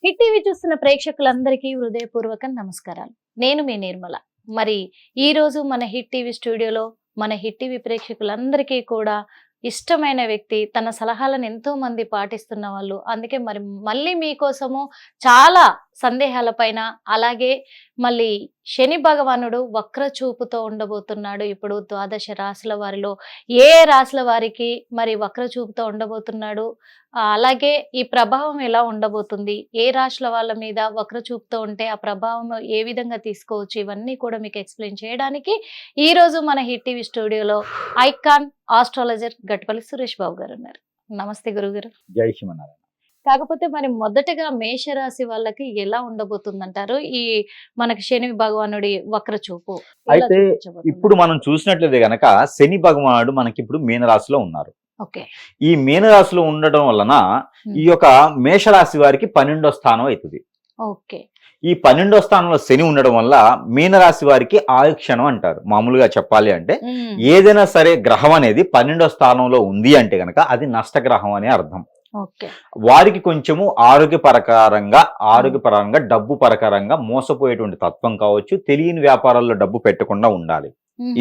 Hit TV చూస్తున్న ప్రేక్షకులందరికీ హృదయపూర్వక నమస్కారాలు. నేను మీ నిర్మల. మరి ఈ రోజు మన హిట్ టీవీ స్టూడియోలో మన హిట్ టీవీ ప్రేక్షకులందరికీ కూడా ఇష్టమైన వ్యక్తి, తన సలహాలను ఎంతో మంది పాటిస్తున్న వాళ్ళు. అందుకే మరి మళ్ళీ మీకోసము చాలా సందేహాల పైన, అలాగే మళ్ళీ శని భగవానుడు వక్ర చూపుతో ఉండబోతున్నాడు. ఇప్పుడు ద్వాదశ రాశుల వారిలో ఏ రాశుల వారికి మరి వక్ర చూపుతో ఉండబోతున్నాడు, అలాగే ఈ ప్రభావం ఎలా ఉండబోతుంది, ఏ రాశుల వాళ్ళ మీద వక్ర చూపుతో ఉంటే ఆ ప్రభావం ఏ విధంగా తీసుకోవచ్చు, ఇవన్నీ కూడా మీకు ఎక్స్ప్లెయిన్ చేయడానికి ఈ రోజు మన హిట్ టీవీ స్టూడియోలో ఐకాన్ ఆస్ట్రాలజర్ గట్పల్లి సురేష్ బాబు గారు ఉన్నారు. నమస్తే గురుగారు. జై శ్రీమన్నారాయణ. కాకపోతే మరి మొదటగా మేషరాశి వాళ్ళకి ఎలా ఉండబోతుందంటారు ఈ మనకి శని భగవానుడి వక్ర చూపు? అయితే ఇప్పుడు మనం చూసినట్లయితే గనక శని భగవానుడు మనకి ఇప్పుడు మీనరాశిలో ఉన్నారు. ఓకే. ఈ మీనరాశిలో ఉండడం వలన ఈ యొక్క మేషరాశి వారికి 12వ స్థానం అవుతుంది. ఓకే. ఈ 12వ స్థానంలో శని ఉండడం వల్ల మీనరాశి వారికి ఆయుక్షణం అంటారు. మామూలుగా చెప్పాలి అంటే ఏదైనా సరే గ్రహం అనేది 12వ స్థానంలో ఉంది అంటే గనక అది నష్టగ్రహం అనే అర్థం. వారికి కొంచెము ఆరోగ్యపరంగా డబ్బు పరకరంగా మోసపోయేటువంటి తత్వం కావచ్చు, తెలియని వ్యాపారాల్లో డబ్బు పెట్టకుండా ఉండాలి.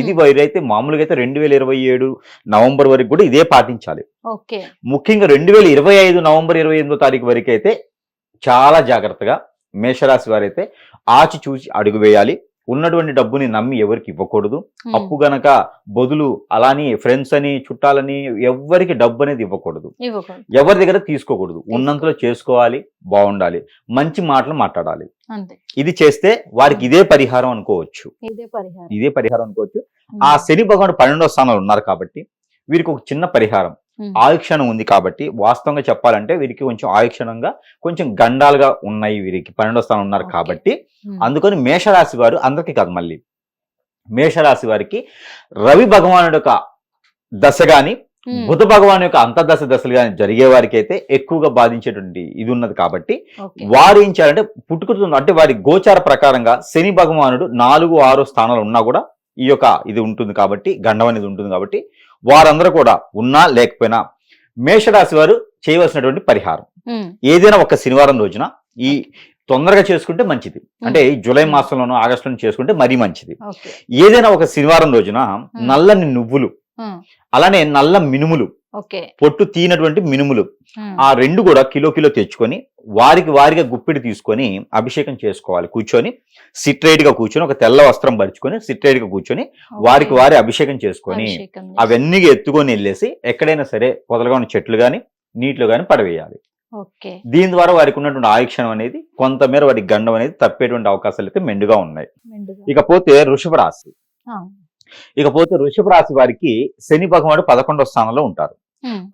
ఇది వీరైతే మామూలుగా అయితే 2027 నవంబర్ వరకు కూడా ఇదే పాటించాలి. ముఖ్యంగా 2025 నవంబర్ 28వ తారీఖు వరకు అయితే చాలా జాగ్రత్తగా మేషరాశి వారైతే ఆచి చూసి అడుగు వేయాలి. ఉన్నటువంటి డబ్బుని నమ్మి ఎవరికి ఇవ్వకూడదు. అప్పు గనక బదులు అలాని ఫ్రెండ్స్ అని చుట్టాలని ఎవరికి డబ్బు అనేది ఇవ్వకూడదు, ఎవరి దగ్గర తీసుకోకూడదు. ఉన్నంతలో చేసుకోవాలి, బాగుండాలి, మంచి మాటలు మాట్లాడాలి. ఇది చేస్తే వారికి ఇదే పరిహారం అనుకోవచ్చు. ఆ శని భగవానుడు 12వ స్థానంలో ఉన్నారు కాబట్టి వీరికి ఒక చిన్న పరిహారం. ఆయుక్షణం ఉంది కాబట్టి వాస్తవంగా చెప్పాలంటే వీరికి కొంచెం ఆయుక్షణంగా కొంచెం గండాలుగా ఉన్నాయి. వీరికి 12వ స్థానం ఉన్నారు కాబట్టి అందుకని మేషరాశి వారు, అందరికీ కాదు, మళ్ళీ మేషరాశి వారికి రవి భగవానుడు యొక్క దశ గాని బుధ భగవాన్ యొక్క అంతర్దశలు కానీ జరిగే వారికి అయితే ఎక్కువగా బాధించేటువంటి ఇది ఉన్నది. కాబట్టి వారు ఏం చేయాలంటే పుట్టుకుతుంది అంటే వారి గోచార ప్రకారంగా శని భగవానుడు 4, 6 స్థానాలు ఉన్నా కూడా ఈ యొక్క ఇది ఉంటుంది కాబట్టి, గండం అనేది ఉంటుంది కాబట్టి వారందరూ కూడా ఉన్నా లేకపోయినా మేషరాశి వారు చేయవలసినటువంటి పరిహారం ఏదైనా ఒక శనివారం రోజున ఈ తొందరగా చేసుకుంటే మంచిది. అంటే జూలై మాసంలోనూ ఆగస్టులోనూ చేసుకుంటే మరీ మంచిది. ఏదైనా ఒక శనివారం రోజున నల్లని నువ్వులు, అలానే నల్ల మినుములు, పొట్టు తీనటువంటి మినుములు, ఆ 2 కూడా కిలో తెచ్చుకొని వారిగా గుప్పిడి తీసుకొని అభిషేకం చేసుకోవాలి. కూర్చొని సిట్రైట్ గా కూర్చొని ఒక తెల్ల వస్త్రం పరుచుకొని సిట్రైట్ గా కూర్చొని వారి అభిషేకం చేసుకొని అవన్నీ ఎత్తుకొని వెళ్ళేసి ఎక్కడైనా సరే పొదలుగా ఉన్న చెట్లు గాని నీటిలో గాని పడవేయాలి. దీని ద్వారా వారికి ఉన్నటువంటి ఆయుక్షణం అనేది కొంతమేర వారికి గండం అనేది తప్పేటువంటి అవకాశాలు అయితే మెండుగా ఉన్నాయి. ఇకపోతే వృషభ రాశి వారికి శని భగవానుడు 11వ స్థానంలో ఉంటారు.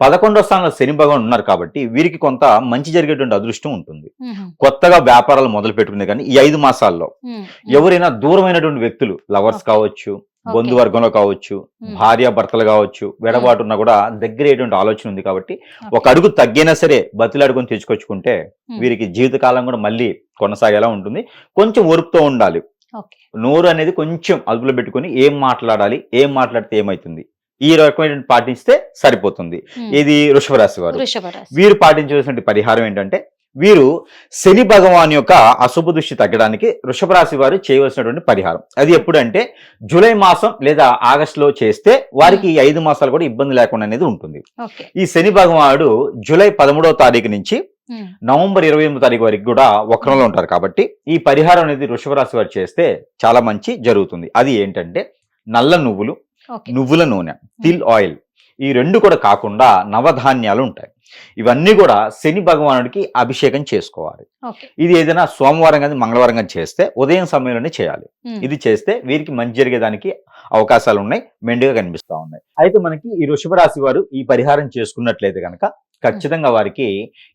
11వ స్థానంలో శని భగవానుడు ఉన్నారు కాబట్టి వీరికి కొంత మంచి జరిగేటువంటి అదృష్టం ఉంటుంది. కొత్తగా వ్యాపారాలు మొదలు పెట్టుకునే కానీ ఈ 5 మాసాల్లో ఎవరైనా దూరమైనటువంటి వ్యక్తులు, లవర్స్ కావచ్చు, బంధువర్గంలో కావచ్చు, భార్య భర్తలు కావచ్చు, వెడబాటు ఉన్నా కూడా దగ్గరేటువంటి ఆలోచన ఉంది. కాబట్టి ఒక అడుగు తగ్గినా సరే బతిలాడుకొని తెచ్చుకొచ్చుకుంటే వీరికి జీవితకాలం కూడా మళ్ళీ కొనసాగేలా ఉంటుంది. కొంచెం ఓర్పుతో ఉండాలి. నోరు అనేది కొంచెం అదుపులో పెట్టుకుని ఏం మాట్లాడితే ఏమైతుంది ఈ రకమైన పాటిస్తే సరిపోతుంది. ఇది వృషభ రాశి వారు. వీరు పాటించవలసిన పరిహారం ఏంటంటే వీరు శని భగవాన్ యొక్క అశుభ దృష్టి తగ్గడానికి వృషభ రాశి వారు చేయవలసినటువంటి పరిహారం అది ఎప్పుడంటే జూలై మాసం లేదా ఆగస్టులో చేస్తే వారికి ఈ 5 మాసాలు కూడా ఇబ్బంది లేకుండా అనేది ఉంటుంది. ఈ శని భగవానుడు జూలై 13వ తారీఖు నుంచి నవంబర్ 28వ తారీఖు వరకు కూడా వక్రంలో ఉంటారు. కాబట్టి ఈ పరిహారం అనేది వృషభ రాశి వారు చేస్తే చాలా మంచి జరుగుతుంది. అది ఏంటంటే నల్ల నువ్వులు, నువ్వుల నూనె, తిల్ ఆయిల్, ఈ 2 కూడా కాకుండా నవధాన్యాలు ఉంటాయి. ఇవన్నీ కూడా శని భగవానుడికి అభిషేకం చేసుకోవాలి. ఇది ఏదైనా సోమవారం కానీ మంగళవారం కానీ చేస్తే ఉదయం సమయంలోనే చేయాలి. ఇది చేస్తే వీరికి మంచి జరిగేదానికి అవకాశాలు ఉన్నాయి, మెండుగా కనిపిస్తా ఉన్నాయి. అయితే మనకి ఈ వృషభ రాశి వారు ఈ పరిహారం చేసుకున్నట్లయితే కనుక ఖచ్చితంగా వారికి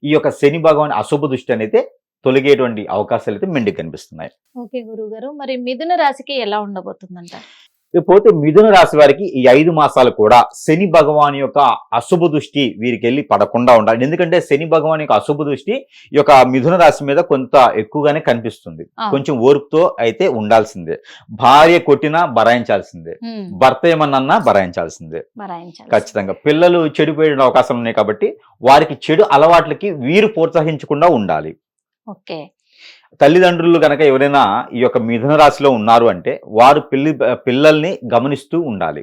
ఈ యొక్క శని భగవాన్ అశుభ దృష్టి అనేది తొలగేటువంటి అవకాశాలు అయితే మెండుగా కనిపిస్తున్నాయి. ఓకే గురువు గారు, మరి మిథున రాశికి ఎలా ఉండబోతుందంట? పోతే మిథున రాశి వారికి ఈ 5 మాసాలు కూడా శని భగవాన్ యొక్క అశుభ దృష్టి వీరికి వెళ్ళి పడకుండా ఉండాలి. ఎందుకంటే శని భగవాన్ యొక్క అశుభ దృష్టి ఈ యొక్క మిథున రాశి మీద కొంత ఎక్కువగానే కనిపిస్తుంది. కొంచెం ఓర్పుతో అయితే ఉండాల్సిందే. భార్య కొట్టినా బరాయించాల్సిందే, భర్త ఏమన్నా బరాయించాల్సిందే ఖచ్చితంగా. పిల్లలు చెడిపోయే అవకాశాలు ఉన్నాయి కాబట్టి వారికి చెడు అలవాట్లకి వీరు ప్రోత్సహించకుండా ఉండాలి. ఓకే. తల్లిదండ్రులు కనుక ఎవరైనా ఈ యొక్క మిథున రాశిలో ఉన్నారు అంటే వారు పిల్లల్ని గమనిస్తూ ఉండాలి.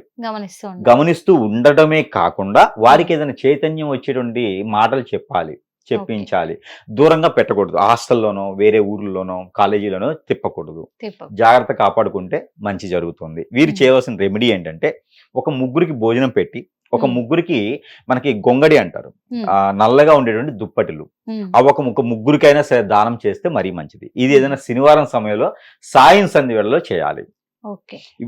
గమనిస్తూ ఉండటమే కాకుండా వారికి ఏదైనా చైతన్యం వచ్చేటువంటి మాటలు చెప్పించాలి. దూరంగా పెట్టకూడదు. హాస్టల్లోనో వేరే ఊర్లలోనో కాలేజీలోనో తిప్పకూడదు. జాగ్రత్త కాపాడుకుంటే మంచి జరుగుతుంది. వీరు చేయవలసిన రెమెడీ ఏంటంటే ఒక ముగ్గురికి భోజనం పెట్టి, ఒక ముగ్గురికి మనకి గొంగడి అంటారు, నల్లగా ఉండేటువంటి దుప్పటిలు, అవి ఒక ముగ్గురికైనా సరే దానం చేస్తే మరీ మంచిది. ఇది ఏదైనా శనివారం సమయంలో సాయం సంధి వేళలో చేయాలి.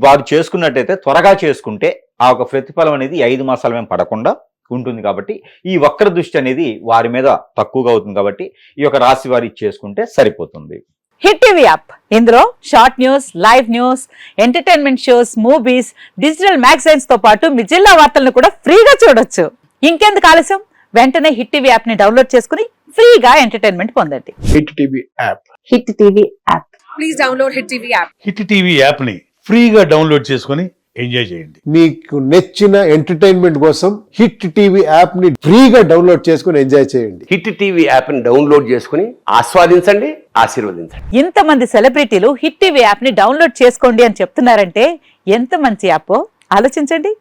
వారు చేసుకున్నట్టయితే త్వరగా చేసుకుంటే ఆ ఒక ప్రతిఫలం అనేది 5 మాసాల మేము పడకుండా ఉంటుంది. కాబట్టి ఈ వక్ర దృష్టి అనేది వారి మీద తక్కువగా అవుతుంది. కాబట్టి ఈ యొక్క రాశి వారి చేసుకుంటే సరిపోతుంది. హిట్ టీవీ యాప్, ఇందులో short news, live news, entertainment shows, movies, digital magazines తో పాటు మీ జిల్లా వార్తలను కూడా ఫ్రీగా చూడొచ్చు. ఇంకెందుకు ఆలస్యం, వెంటనే హిట్ టీవీ యాప్ ని డౌన్లోడ్ చేసుకుని ఫ్రీగా ఎంటర్టైన్మెంట్ పొందండి. Hit TV app. Hit TV app. Please download hit TV app. Hit TV app ని ఫ్రీగా డౌన్లోడ్ చేసుకుని ఎంజాయ్ చేయండి. మీకు నచ్చిన ఎంటర్టైన్మెంట్ కోసం హిట్ టీవీ యాప్ ని ఫ్రీగా డౌన్లోడ్ చేసుకుని ఎంజాయ్ చేయండి. హిట్ టీవీ యాప్ ని డౌన్లోడ్ చేసుకుని ఆస్వాదించండి, ఆశీర్వదించండి. ఇంతమంది సెలబ్రిటీలు హిట్ టీవీ యాప్ ని డౌన్లోడ్ చేసుకోండి అని చెప్తున్నారంటే ఎంత మంచి యాప్ ఆలోచించండి.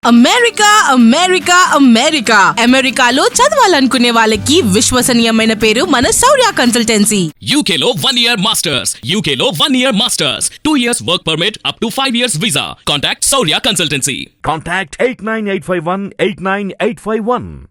అమెరికా అమెరికా అమెరికా అమెరికాలో చదవాలనుకునే వాళ్ళకి విశ్వసనీయమైన పేరు మన శౌర్య కన్సల్టెన్సీ. UK లో 1 year masters. UK లో 1 year masters. 2 years work permit up to 5 years visa. Contact Saurya Consultancy. Contact 89851 89851.